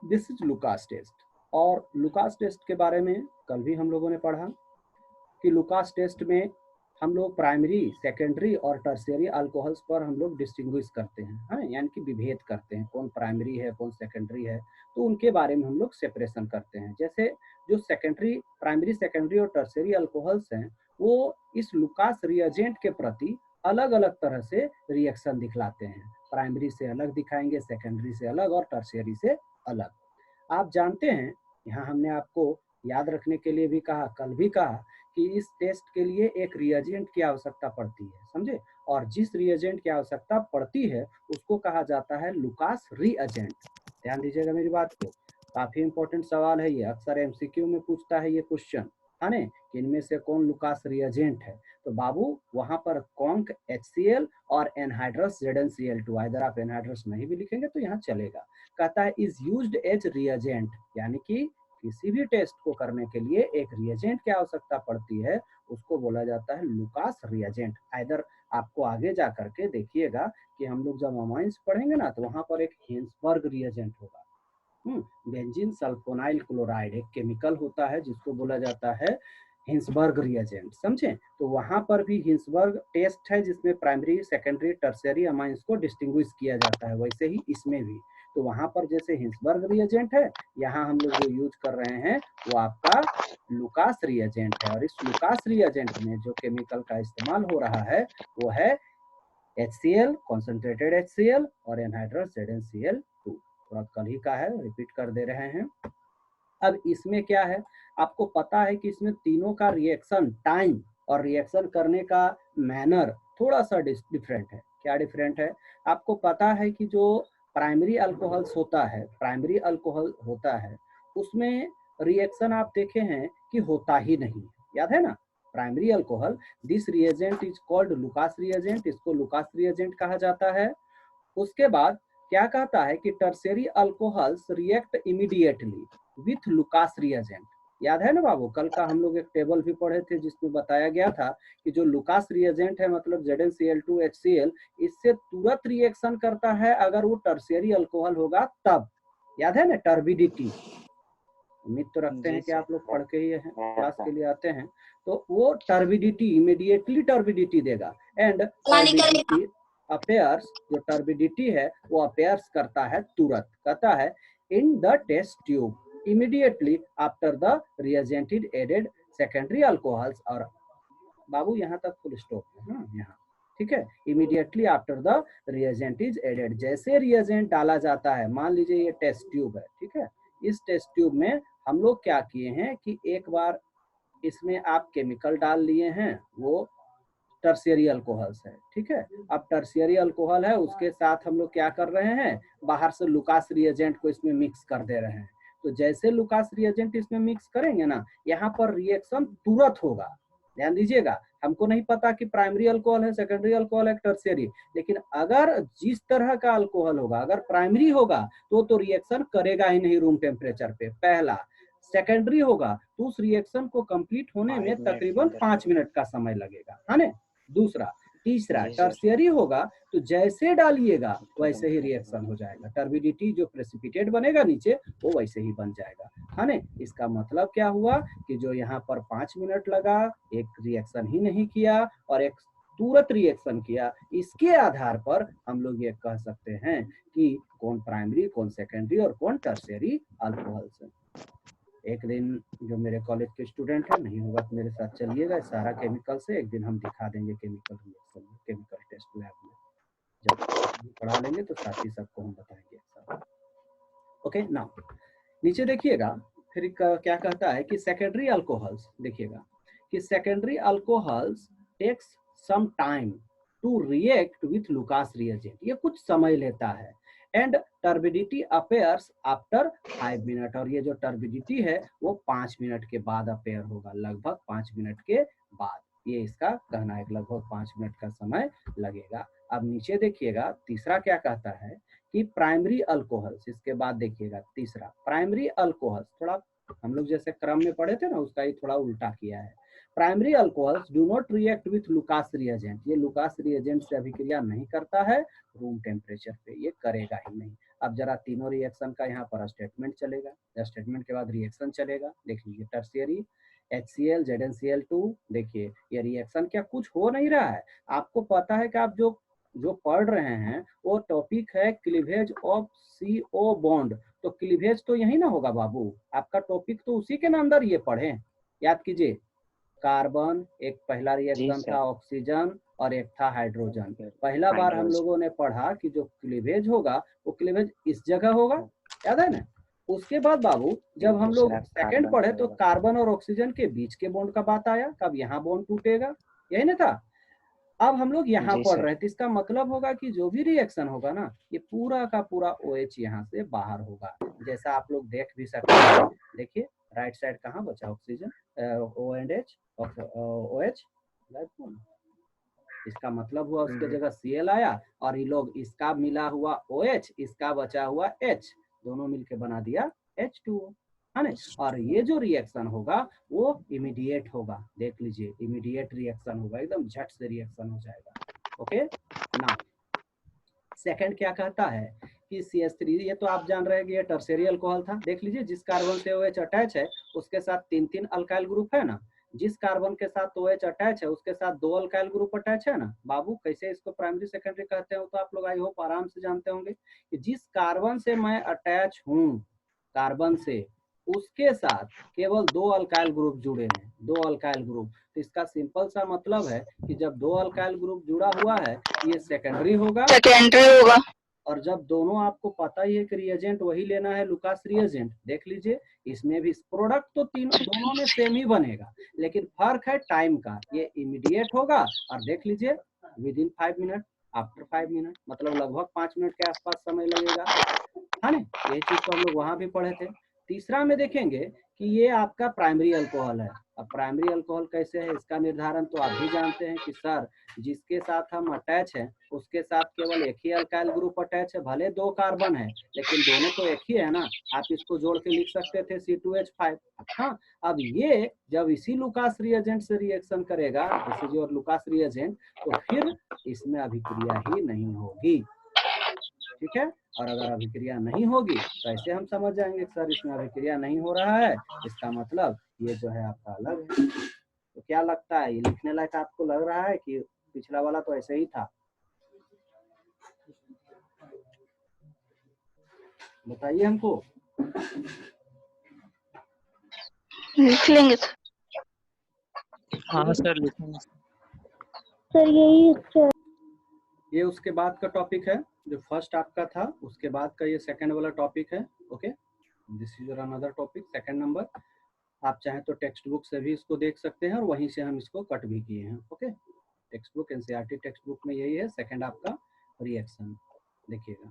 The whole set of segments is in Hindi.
This is Lucas test. और लुकास टेस्ट के बारे में कल भी हम लोगों ने पढ़ा कि लुकास टेस्ट में हम लोग प्राइमरी, सेकेंडरी और टर्शियरी अल्कोहल्स पर हम लोग डिस्टिंग्विश करते हैं, हाँ, यानी कि विभेद करते हैं, कौन प्राइमरी है कौन सेकेंडरी है, तो उनके बारे में हम लोग सेपरेशन करते हैं। जैसे जो सेकेंडरी, प्राइमरी, सेकेंडरी और टर्शियरी अल्कोहल्स हैं वो इस लुकास रिएजेंट के प्रति अलग अलग तरह से रिएक्शन दिखलाते हैं। प्राइमरी से अलग दिखाएंगे, सेकेंडरी से अलग और टर्शियरी से अलग। आप जानते हैं, यहाँ हमने आपको याद रखने के लिए भी कहा, कल भी कहा कि इस टेस्ट के लिए एक रिएजेंट की आवश्यकता पड़ती है, समझे, और जिस रिएजेंट की आवश्यकता पड़ती है उसको कहा जाता है लुकास रिएजेंट। ध्यान दीजिएगा मेरी बात को, काफी इंपॉर्टेंट सवाल है ये, अक्सर एमसीक्यू में पूछता है ये क्वेश्चन, है ना, कि इनमें से कौन लुकास रिएजेंट है। तो बाबू वहां पर कॉन्क HCl और एनहाइड्रस ZnCl2, इधर आप एनहाइड्रस नहीं भी लिखेंगे तो यहाँ चलेगा। कहता है इज यूज्ड एज रिएजेंट, यानी कि किसी भी टेस्ट को करने के लिए एक रिएजेंट की आवश्यकता पड़ती है, उसको बोला जाता है लुकास रिएजेंट। इधर आपको आगे जा करके देखिएगा कि हम लोग जब अमाइंस पढ़ेंगे ना तो वहां पर एक हिंसबर्ग रिएजेंट होगा। बेंजीन सल्फोनाइल क्लोराइड एक केमिकल होता है जिसको बोला जाता है हिंसबर्ग रिएजेंट, समझे। तो वहां पर भी हिंसबर्ग टेस्ट है जिसमें प्राइमरी, सेकेंडरी, टर्शियरी अमाइंस को डिस्टिंग्विश किया जाता है, वैसे ही इसमें भी। तो वहां पर जैसे हिंसबर्ग रिएजेंट है, यहाँ हम लोग जो यूज कर रहे हैं वो आपका लुकास रिएजेंट है। और इस लुकास रिएजेंट में जो केमिकल का इस्तेमाल हो रहा है वो है HCl, कॉन्सेंट्रेटेड HCl और एनहाइड्रस ZnCl2। थोड़ा कल ही का है, रिपीट कर दे रहे हैं। अब इसमें क्या है, आपको पता है कि इसमें तीनों का रिएक्शन टाइम और रिएक्शन करने का मैनर थोड़ा सा डिफरेंट है। क्या डिफरेंट है, आपको पता है कि जो प्राइमरी अल्कोहल्स होता है, प्राइमरी अल्कोहल होता है उसमें रिएक्शन आप देखे हैं कि होता ही नहीं, याद है ना। Primary alcohol, this reagent is called Lucas reagent, इसको लुकास रिएजेंट कहा जाता है। उसके बाद क्या कहता है कि tertiary alcohols react immediately with Lucas reagent. याद है ना बाबू, कल का हम लोग एक टेबल भी पढ़े थे जिसमें बताया गया था कि जो लुकास रिएजेंट है मतलब ZnCl2 HCl, इससे तुरंत रिएक्शन करता है अगर वो टर्शियरी अल्कोहल होगा तब। याद है ना, टर्बिडिटी, उम्मीद तो रखते हैं कि आप लोग पढ़ के ही हैं, क्लास के लिए आते हैं। तो वो टर्बिडिटी, इमीडिएटली टर्बिडिटी देगा। एंड टर्बिडिटी अपेयर्स, जो टर्बिडिटी है वो अपेयर्स करता है तुरंत, कहता है in the test tube immediately after the reagent is added secondary alcohols. और बाबू यहाँ तक फुल स्टॉप है, यहाँ ठीक है। Immediately after the reagent is added, जैसे रिएजेंट डाला जाता है, मान लीजिए ये टेस्ट ट्यूब है, ठीक है, इस टेस्ट ट्यूब में हम लोग क्या किए हैं कि एक बार इसमें आप केमिकल डाल लिए हैं, वो टर्शियरी अल्कोहल्स है, ठीक है। अब टर्शियरी अल्कोहल है, उसके साथ हम लोग क्या कर रहे हैं, बाहर से लुकास रिएजेंट को इसमें मिक्स कर दे रहे हैं। तो जैसे लुकास रिएजेंट इसमें मिक्स करेंगे ना, यहाँ पर रिएक्शन तुरंत होगा। ध्यान दीजिएगा, हमको नहीं पता कि प्राइमरी अल्कोहल है, सेकेंडरी अल्कोहल है, टर्शियरी, लेकिन अगर जिस तरह का अल्कोहल होगा, अगर प्राइमरी होगा तो रिएक्शन करेगा ही नहीं रूम टेम्परेचर पे, पहला। सेकेंडरी होगा तो उस रिएक्शन को कंप्लीट होने में तकरीबन 5 मिनट का समय लगेगा, है ना, दूसरा। तीसरा टर्शियरी होगा तो जैसे डालिएगा वैसे ही रिएक्शन हो जाएगा, टर्बिडिटी जो प्रेसिपिटेट बनेगा नीचे वो वैसे ही बन जाएगा, है ना। इसका मतलब क्या हुआ कि जो यहाँ पर 5 मिनट लगा, एक रिएक्शन ही नहीं किया और एक तुरंत रिएक्शन किया, इसके आधार पर हम लोग ये कह सकते हैं कि कौन प्राइमरी, कौन सेकेंडरी और कौन टर्शियरी अल्कोहल्स है। एक दिन जो मेरे कॉलेज के स्टूडेंट है, नहीं होगा तो मेरे साथ चलिएगा, सारा केमिकल से एक दिन हम दिखा देंगे केमिकल रिएक्शन में, केमिकल टेस्ट लैब में जब पढ़ा लेंगे तो साथ ही सबको हम बताएंगे। ओके नाउ नीचे देखिएगा, फिर क्या कहता है कि सेकेंडरी अल्कोहल्स, देखिएगा कि secondary alcohols takes some time to react with Lucas reagent, ये कुछ समय लेता है। And turbidity appears after 5 minute, और ये जो टर्बिडिटी है वो 5 मिनट के बाद अपेयर होगा, लगभग 5 मिनट के बाद, ये इसका कहना है, लगभग 5 मिनट का समय लगेगा। अब नीचे देखिएगा तीसरा क्या कहता है कि प्राइमरी अल्कोहल्स, इसके बाद देखिएगा तीसरा प्राइमरी अल्कोहल्स, थोड़ा हम लोग जैसे क्रम में पढ़े थे ना उसका ही थोड़ा उल्टा किया है। Primary alcohols do not react with Lucas reagent, ये लुकास रिएजेंट से अभिक्रिया नहीं करता है रूम टेम्परेचर पे, ये करेगा ही नहीं। अब जरा तीनों रिएक्शन का यहाँ पर स्टेटमेंट चलेगा, स्टेटमेंट के बाद रिएक्शन चलेगा। देख लीजिए टर्शियरी HCl ZnCl2, देखिए ये रिएक्शन क्या कुछ हो नहीं रहा है। आपको पता है कि आप जो पढ़ रहे हैं वो टॉपिक है क्लीवेज ऑफ CO बॉन्ड, तो क्लीवेज तो यही ना होगा बाबू, आपका टॉपिक तो उसी के अंदर ये पढ़े। याद कीजिए कार्बन, एक पहला रिएक्शन था ऑक्सीजन और एक था हाइड्रोजन। पहला बार हम लोगों ने पढ़ा कि जो क्लीवेज होगा वो क्लीवेज इस जगह होगा, याद है ना। उसके बाद बाबू जब हम लोग सेकंड पढ़े तो कार्बन और ऑक्सीजन के बीच के बॉन्ड का बात आया, कब यहाँ बॉन्ड टूटेगा, यही ना था। अब हम लोग यहाँ पढ़ रहे थे, इसका मतलब होगा कि जो भी रिएक्शन होगा ना ये पूरा का पूरा OH यहाँ से बाहर होगा, जैसा आप लोग देख भी सकते हैं। देखिए राइट साइड कहाँ बचा ऑक्सीजन OH, इसका मतलब हुआ उसके जगह Cl आया और ये लोग इसका मिला हुआ OH, इसका बचा हुआ H, दोनों मिलके बना दिया H2O, है ना। और ये जो रिएक्शन होगा वो इमीडिएट होगा, देख लीजिए इमीडिएट रिएक्शन होगा, एकदम झट से रिएक्शन हो जाएगा। ओके ना, सेकंड क्या कहता है कि CH3, ये तो आप जान रहे हैं कि ये टर्शियरी अल्कोहल था। देख लीजिए जिस कार्बन से OH अटैच है उसके साथ 3 अल्काइल ग्रुप है ना, जिस कार्बन के साथ OH अटैच है उसके साथ 2 अल्काइल ग्रुप अटैच है ना। बाबू कैसे इसको प्राइमरी सेकेंडरी कहते हैं तो आप लोग आई होप आराम से जानते होंगे कि जिस कार्बन से मैं अटैच हूँ, कार्बन से उसके साथ केवल 2 अल्काइल ग्रुप जुड़े हैं, 2 अल्काइल ग्रुप। तो इसका सिंपल सा मतलब है कि जब 2 अल्काइल ग्रुप जुड़ा हुआ है ये सेकेंडरी होगा। और जब दोनों, आपको पता ही है कि रिएजेंट वही लेना है, लुकास रिएजेंट। देख लीजिए इसमें भी प्रोडक्ट तो दोनों में सेम ही बनेगा, लेकिन फर्क है टाइम का, ये इमीडिएट होगा और देख लीजिए with in 5 minute, after 5 minute, मतलब लगभग 5 मिनट के आसपास समय लगेगा, है ना। यही चीज तो हम लोग वहां भी पढ़े थे। तीसरा में देखेंगे कि ये आपका प्राइमरी अल्कोहल है। अब प्राइमरी अल्कोहल कैसे है इसका निर्धारण तो आप भी जानते हैं कि सर जिसके साथ हम अटैच हैं उसके साथ केवल एक ही अल्काइल ग्रुप अटैच है, भले 2 कार्बन है लेकिन दोनों तो एक ही है ना, आप इसको जोड़ के लिख सकते थे C2H5। हाँ, अब ये जब इसी लुकास रिएजेंट से रिएक्शन करेगा, this is your Lucas reagent, तो फिर इसमें अभिक्रिया ही नहीं होगी, ठीक है। और अगर अभिक्रिया नहीं होगी तो ऐसे हम समझ जाएंगे सर इसमें अभिक्रिया नहीं हो रहा है, इसका मतलब ये जो है आपका अलग है। तो क्या लगता है ये लिखने लायक आपको लग रहा है कि पिछला वाला तो ऐसे ही था? बताइए हमको। लिख लेंगे हाँ सर लिखेंगे सर, यही ये उसके बाद का टॉपिक है, जो फर्स्ट आपका था उसके बाद का ये सेकंड वाला टॉपिक है। Okay, this is your another topic, second number. आप चाहें तो टेक्स्ट बुक से भी इसको देख सकते हैं और वहीं से हम इसको कट भी किए हैं। Okay, text book NCERT text book में यही है, सेकंड आपका रिएक्शन। देखिएगा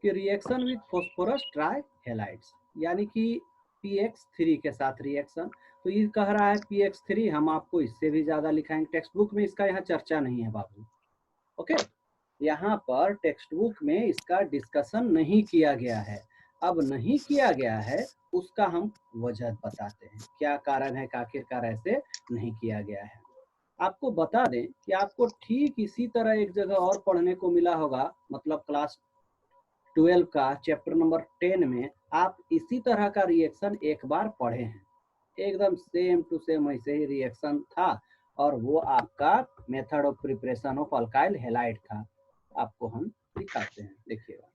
कि reaction with phosphorus try halides, यानी कि PX3 के साथ रिएक्शन। तो ये कह रहा है PX3, हम आपको इससे भी ज्यादा लिखाएंगे, टेक्स्ट बुक में इसका यहाँ चर्चा नहीं है बाबू। ओके, यहाँ पर टेक्स्ट बुक में इसका डिस्कशन नहीं किया गया है। अब नहीं किया गया है उसका हम वजह बताते हैं, क्या कारण है कि आखिरकार ऐसे नहीं किया गया है। आपको बता दें कि आपको ठीक इसी तरह एक जगह और पढ़ने को मिला होगा, मतलब क्लास 12 का चैप्टर नंबर 10 में आप इसी तरह का रिएक्शन एक बार पढ़े हैं, एकदम सेम टू सेम ऐसे ही रिएक्शन था और वो आपका method of preparation of alkyl halide था। आपको हम दिखाते हैं, देखिएगा।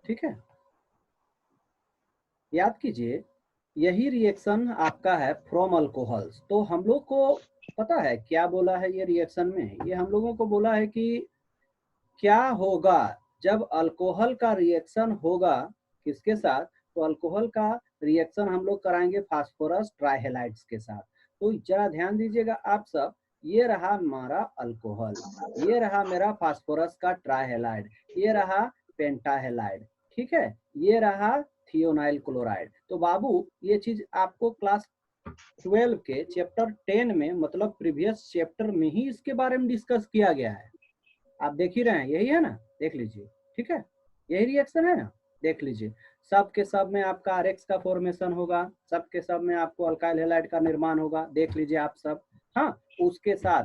ठीक है, याद कीजिए यही रिएक्शन आपका है फ्रॉम अल्कोहल्स। तो हम लोग को पता है क्या बोला है ये रिएक्शन में, ये हम लोगों को बोला है कि क्या होगा जब अल्कोहल का रिएक्शन होगा किसके साथ, तो अल्कोहल का रिएक्शन हम लोग कराएंगे फास्फोरस ट्राइहेलाइड्स के साथ। तो जरा ध्यान दीजिएगा आप सब, ये रहा हमारा अल्कोहल, ये रहा मेरा फास्फोरस का ट्राइहेलाइड, ये रहा पेंटाहेलाइड, ठीक है, ये रहा थियोनाइल क्लोराइड। तो बाबू ये चीज आपको क्लास 12 के चैप्टर 10 में, मतलब प्रीवियस चैप्टर में ही इसके बारे में डिस्कस किया गया है। आप देख ही रहे हैं, यही है ना, देख लीजिए, ठीक है, यही रिएक्शन है ना। देख लीजिए सब के सब में आपका RX का फॉर्मेशन होगा, सब के सब में आपको अल्काइल हैलाइड का निर्माण होगा। देख लीजिए आप सब, हाँ, उसके साथ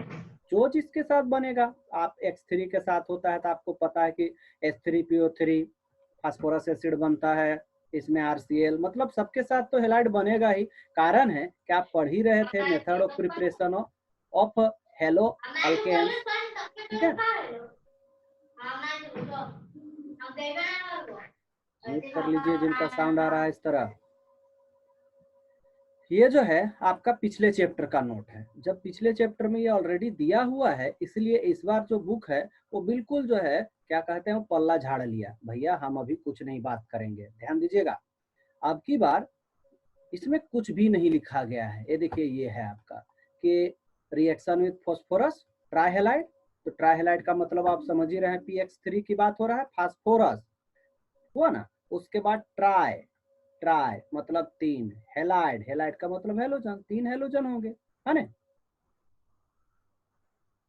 जो जिसके साथ बनेगा, आप X3 के साथ होता है तो आपको पता है कि H3PO3 फास्फोरस एसिड बनता है, इसमें RCl, मतलब सबके साथ तो हेलाइड बनेगा ही। कारण है कि आप पढ़ ही रहे थे method of preparation of haloalkanes, ठीक है। म्यूट कर लीजिए जिनका साउंड आ रहा है इस तरह। ये जो है आपका पिछले चैप्टर का नोट है। जब पिछले चैप्टर में ये ऑलरेडी दिया हुआ है, इसलिए इस बार जो बुक है वो बिल्कुल जो है क्या कहते हैं, पल्ला झाड़ लिया, भैया हम अभी कुछ नहीं बात करेंगे, ध्यान दीजिएगा। अब की बार इसमें कुछ भी नहीं लिखा गया है। ये देखिए, ये है आपका कि रिएक्शन विथ फॉस्फोरस ट्राइहेलाइड, तो ट्राइहेलाइड का मतलब आप समझ ही रहे हैं, PX3 की बात हो रहा है, फास्फोरस हुआ ना। उसके बाद ट्राई, ट्राई मतलब 3, हेलाइड, हेलाइड का मतलब हेलोजन, 3 हेलोजन होंगे, है ना,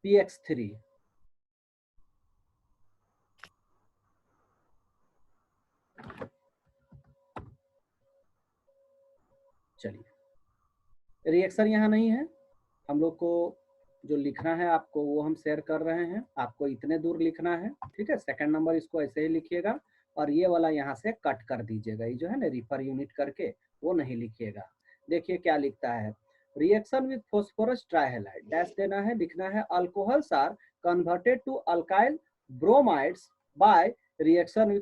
PX3। चलिए, रिएक्शन यहाँ नहीं है, हम लोग को जो लिखना है आपको वो हम शेयर कर रहे हैं, आपको इतने दूर लिखना है, ठीक है। सेकंड नंबर इसको ऐसे ही लिखिएगा, और ये वाला यहाँ से कट कर दीजिएगा, ये जो है ना रिफर यूनिट करके वो नहीं लिखिएगा। देखिए क्या लिखता है, reaction with phosphorus trihalide dash देना है, लिखना है alcohols are converted to alkyl bromides by reaction with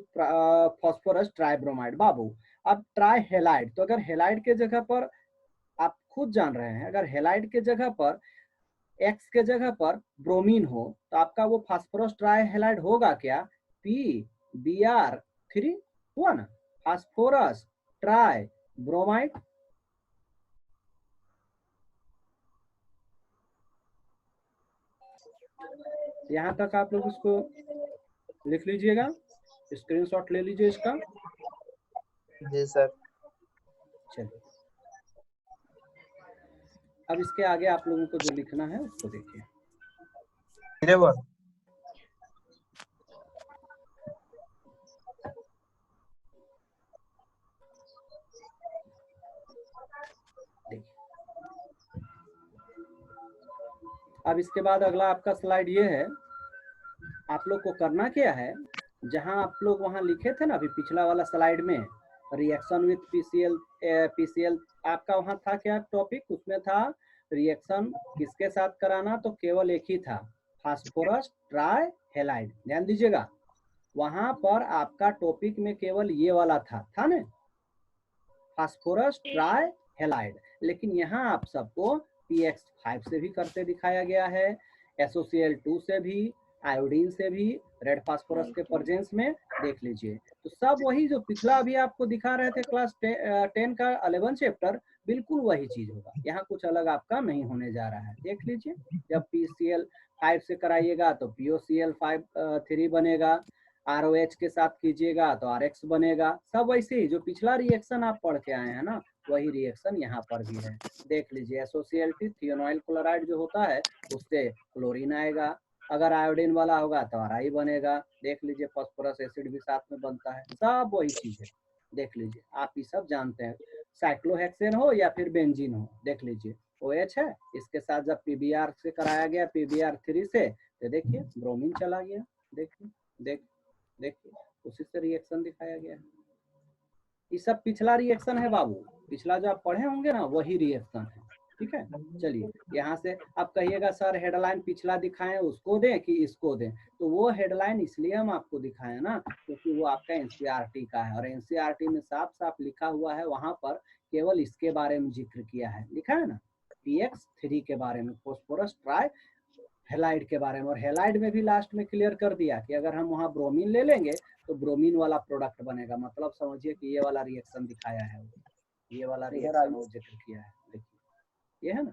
phosphorus tribromide. बाबू, अब ट्राइहेलाइड, तो अगर हेलाइड के जगह पर आप खुद जान रहे हैं, अगर हेलाइड के जगह पर एक्स के जगह पर ब्रोमीन हो तो आपका वो फास्फोरस ट्राइहेलाइड होगा क्या, PBr3 हुआ ना, फास्फोरस ट्राई ब्रोमाइड। यहाँ तक आप लोग इसको लिख लीजिएगा, स्क्रीनशॉट ले लीजिए इसका। जी सर। चलिए, अब इसके आगे आप लोगों को जो लिखना है उसको देखिए। अब इसके बाद अगला आपका स्लाइड ये है, आप लोग को करना क्या है, जहां आप लोग वहां लिखे थे ना अभी पिछला वाला स्लाइड में, रिएक्शन विथ पीसीएल आपका वहां था क्या टॉपिक, उसमें था रिएक्शन किसके साथ कराना, तो केवल एक ही था, फास्फोरस ट्राई हेलाइड। ध्यान दीजिएगा, वहां पर आपका टॉपिक में केवल ये वाला था ना, फास्फोरस ट्राई हेलाइड। लेकिन यहाँ आप सबको PX5 से भी करते दिखाया गया है, SOCl2 से भी, आयोडीन से भी, रेड फास्फोरस के प्रेजेंस में, देख लीजिए। तो सब वही जो पिछला अभी आपको दिखा रहे थे क्लास 10 का 11 चैप्टर, बिल्कुल वही चीज होगा, यहाँ कुछ अलग आपका नहीं होने जा रहा है, देख लीजिए। जब PCl5 से कराइएगा तो POCl3 बनेगा, ROH के साथ कीजिएगा तो RX बनेगा, सब वैसे ही जो पिछला रिएक्शन आप पढ़ के आए हैं ना, वही रिएक्शन यहाँ पर भी है, देख लीजिए। SOCl2 थियोनाइल क्लोराइड जो होता है उससे क्लोरीन आएगा, अगर आयोडीन वाला होगा तो RI बनेगा, देख लीजिए। फास्फोरस एसिड भी साथ में बनता है, सब वही चीज है, देख लीजिए। आप ये सब जानते हैं, साइक्लोहेक्सेन हो या फिर बेंजीन हो, देख लीजिए OH है, इसके साथ जब PBr से कराया गया, PBr3 से, तो देखिए ब्रोमीन चला गया, देखिए देखिए उसी से रिएक्शन दिखाया गया है। ये सब पिछला रिएक्शन है बाबू, पिछला जो आप पढ़े होंगे ना वही रिएक्शन है, ठीक है। चलिए, यहाँ से आप कहिएगा सर हेडलाइन पिछला दिखाएं उसको दें कि इसको दें, तो वो हेडलाइन इसलिए हम आपको दिखाएं ना क्योंकि वो आपका NCERT का है, और NCERT में साफ साफ लिखा हुआ है, वहां पर केवल इसके बारे में जिक्र किया है, लिखा है ना, PX3 के बारे में, फॉस्फोरस ट्राई हेलाइड के बारे में, और हेलाइड में भी लास्ट में क्लियर कर दिया कि अगर हम वहाँ ब्रोमीन ले लेंगे तो ब्रोमीन वाला प्रोडक्ट बनेगा, मतलब समझिए कि ये वाला रिएक्शन दिखाया है, ये वाला रिएक्शन वो जिक्र किया है, देखिए ये है ना,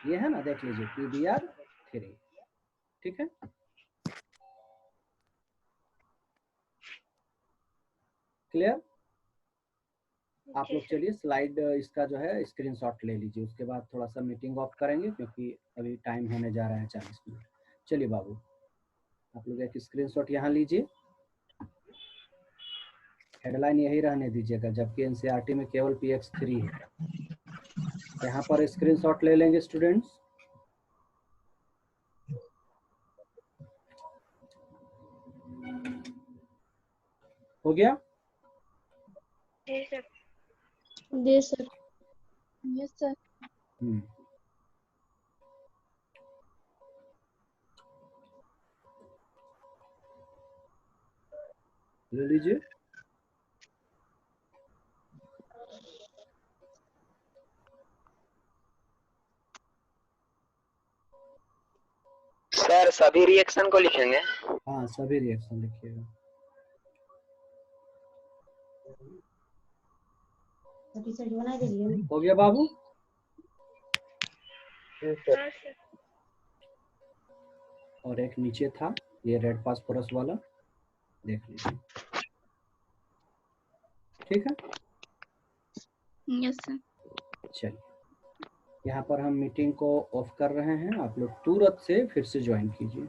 ये है ना, देख लीजिए PBr3, ठीक है। क्लियर, आप लोग चलिए स्लाइड इसका जो है स्क्रीनशॉट ले लीजिए, उसके बाद थोड़ा सा मीटिंग ऑफ करेंगे क्योंकि अभी टाइम होने जा रहा है 40 मिनट। चलिए बाबू, आप लोग एक स्क्रीनशॉट यहाँ लीजिए, हेडलाइन यही रहने दीजिएगा, जबकि NCERT में केवल PX3 है। यहाँ पर स्क्रीनशॉट ले लेंगे स्टूडेंट्स। हो गया? जी सर। Yes sir. ले लीजिए। सर सभी रिएक्शन को लिखेंगे? हाँ, सभी रिएक्शन लिखिएगा। हो गया बाबू? जी सर। और एक नीचे था ये रेड फास्फोरस वाला, देख लीजिए। ठीक है? Yes sir. चलिए, यहाँ पर हम मीटिंग को ऑफ कर रहे हैं। आप लोग तुरंत से फिर से ज्वाइन कीजिए।